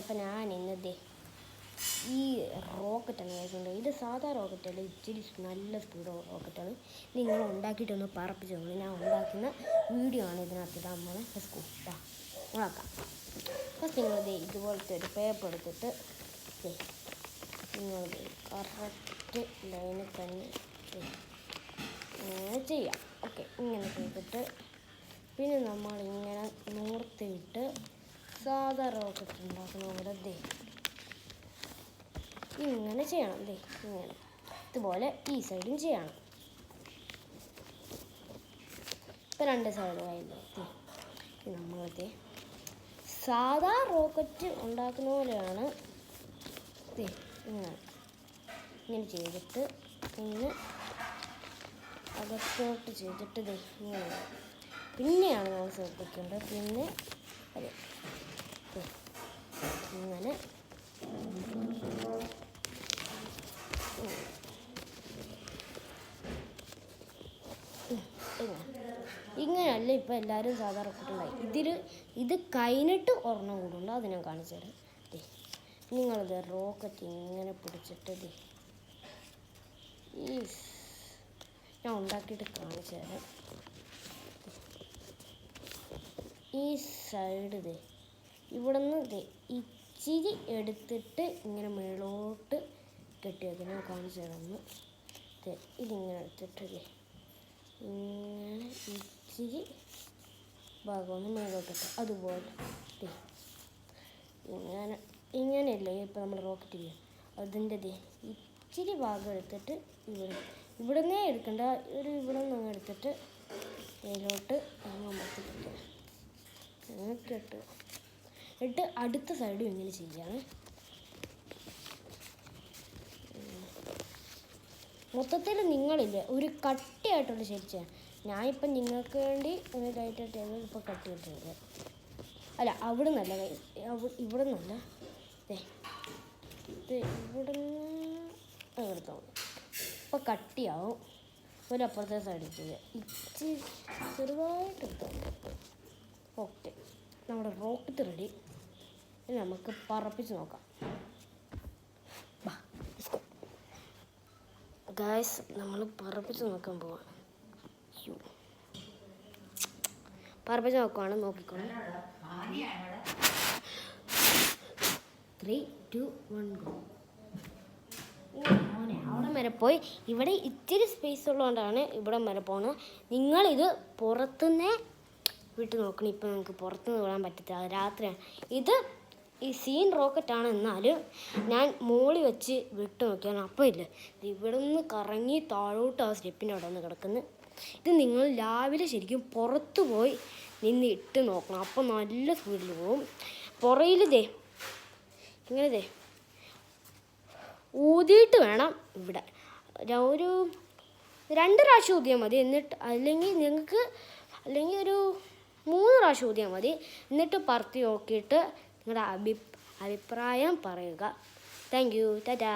അപ്പം ഞാൻ ഇന്നത്തെ ഈ റോക്കറ്റാണ് കഴിച്ചുകൊണ്ട് ഇത് സാധാ റോക്കറ്റല്ല, ഇച്ചിരി നല്ല സ്പീഡ് റോക്കറ്റാണ്. നിങ്ങൾ ഉണ്ടാക്കിയിട്ടൊന്ന് പറപ്പിച്ച് നോക്കണം. ഞാൻ ഉണ്ടാക്കുന്ന വീഡിയോ ആണ് ഇതിനകത്തിട്ട് നമ്മൾ ഉണ്ടാക്കാം. ഫസ്റ്റ് നിങ്ങളിത് ഇതുപോലത്തെ ഒരു പേപ്പർ എടുത്തിട്ട് നിങ്ങൾ കറക്റ്റ് ലൈനിൽ തന്നെ ഇങ്ങനെ ചെയ്യാം. ഓക്കെ, ഇങ്ങനെ ചെയ്തിട്ട് പിന്നെ നമ്മളിങ്ങനെ നൂർത്തിയിട്ട് സാധാ റോക്കറ്റ് ഉണ്ടാക്കുന്ന പോലെ ഇങ്ങനെ ചെയ്യണം. ഇങ്ങനെ ഇതുപോലെ ഈ സൈഡും ചെയ്യണം. ഇപ്പം രണ്ട് സൈഡും ആയില്ലേ. നമ്മളിത് സാധാ റോക്കറ്റ് ഉണ്ടാക്കുന്ന പോലെയാണ്. ഇങ്ങനെ ചെയ്തിട്ട് ഇങ്ങനെ അകത്തോട്ട് ചെയ്തിട്ട് ഇങ്ങനെ പിന്നെയാണ് നമ്മൾ ശ്രദ്ധിക്കേണ്ടത്. പിന്നെ അതെ ഇങ്ങനെ ഇങ്ങനെയല്ല ഇപ്പം എല്ലാവരും സാധാരണ റോക്കറ്റുണ്ടായി. ഇത് കഴിഞ്ഞിട്ട് ഒരെണ്ണം കൂടുണ്ട്, അത് ഞാൻ കാണിച്ചു തരാം. നിങ്ങളിത് റോക്കറ്റ് ഇങ്ങനെ പിടിച്ചിട്ട് ഈ ഞാൻ ഉണ്ടാക്കിയിട്ട് കാണിച്ചു തരാം. ഈ സൈഡ് ഇവിടെ നിന്ന് ഇച്ചിരി എടുത്തിട്ട് ഇങ്ങനെ മേളോട്ട് കെട്ടി വയ്ക്കും. ഞാൻ കാണിച്ചു തരാം. ഇതിങ്ങനെ എടുത്തിട്ട് ഇങ്ങനെ ഇച്ചിരി ഭാഗമൊന്ന് മേലോട്ടിട്ട് അതുപോലെ ഇങ്ങനെയല്ലേ ഇപ്പം നമ്മൾ റോക്കറ്റ് ചെയ്യാം. അതിൻ്റെ ഇച്ചിരി ഭാഗം എടുത്തിട്ട് ഇവിടെ നിന്നേ എടുക്കണ്ട, ഇവിടെ നിന്ന് എടുത്തിട്ട് മേലോട്ട് അമർത്തിട്ട് ഇട്ട് അടുത്ത സൈഡും ഇങ്ങനെ ചെയ്യാണ്. മൊത്തത്തിൽ നിങ്ങളില്ലേ ഒരു കട്ടിയായിട്ടുള്ള ശരിച്ചാണ്. ഞാനിപ്പം നിങ്ങൾക്ക് വേണ്ടി ഒന്ന് ലൈറ്റായിട്ട് ഇപ്പോൾ കട്ടിയിട്ടില്ല. അല്ല അവിടെ നിന്നല്ല, ഇവിടെ നിന്നല്ല, ഇവിടെ നിന്ന് എടുത്താൽ മതി. ഇപ്പോൾ കട്ടിയാവും. ഒരപ്പുറത്തെ സൈഡിൽ ചെയ്യുക, ഇച്ചിരി ചെറുതായിട്ട് എടുത്താൽ മതി. ഓക്കെ, നമ്മുടെ റോക്കറ്റ് റെഡി. ഇനി നമുക്ക് പറപ്പിച്ച് നോക്കാം. ഗായ്സ്, നമ്മൾ പറപ്പിച്ച് നോക്കാൻ പോവാം. പറപ്പിച്ച് നോക്കുവാണ്, നോക്കിക്കോണം. 3, 2, 1 ഗോ. അവിടെ വരെ പോയി. ഇവിടെ ഇത്തിരി സ്പേസ് ഉള്ളതുകൊണ്ടാണ് ഇവിടെ വരെ പോകുന്നത്. നിങ്ങളിത് പുറത്തുനിന്നേ വിട്ട് നോക്കണം. ഇപ്പം നിങ്ങൾക്ക് പുറത്തുനിന്ന് വിടാൻ പറ്റത്തില്ല, രാത്രിയാണ്. ഇത് ഈ സീൻ റോക്കറ്റാണ്, എന്നാലും ഞാൻ മോളിൽ വെച്ച് വിട്ട് നോക്കിയാണ്. അപ്പോൾ ഇല്ല, ഇവിടെ നിന്ന് കറങ്ങി താഴോട്ട് ആ സ്റ്റെപ്പിൻ്റെ അവിടെ നിന്ന് കിടക്കുന്നത്. ഇത് നിങ്ങൾ രാവിലെ ശരിക്കും പുറത്ത് പോയി നിന്ന് ഇട്ട് നോക്കണം. അപ്പോൾ നല്ല സ്പീഡിൽ പോകും. പുറയിൽ ഇങ്ങനെ ഊതിയിട്ട് വേണം ഇവിടെ ഒരു 2 പ്രാവശ്യം ഊതിയാൽ മതി. എന്നിട്ട് അല്ലെങ്കിൽ ഒരു 3 പ്രാവശ്യം ഊതിയാൽ മതി. എന്നിട്ട് പറത്തി നോക്കിയിട്ട് നിങ്ങളുടെ അഭിപ്രായം പറയുക. Thank you, Tata.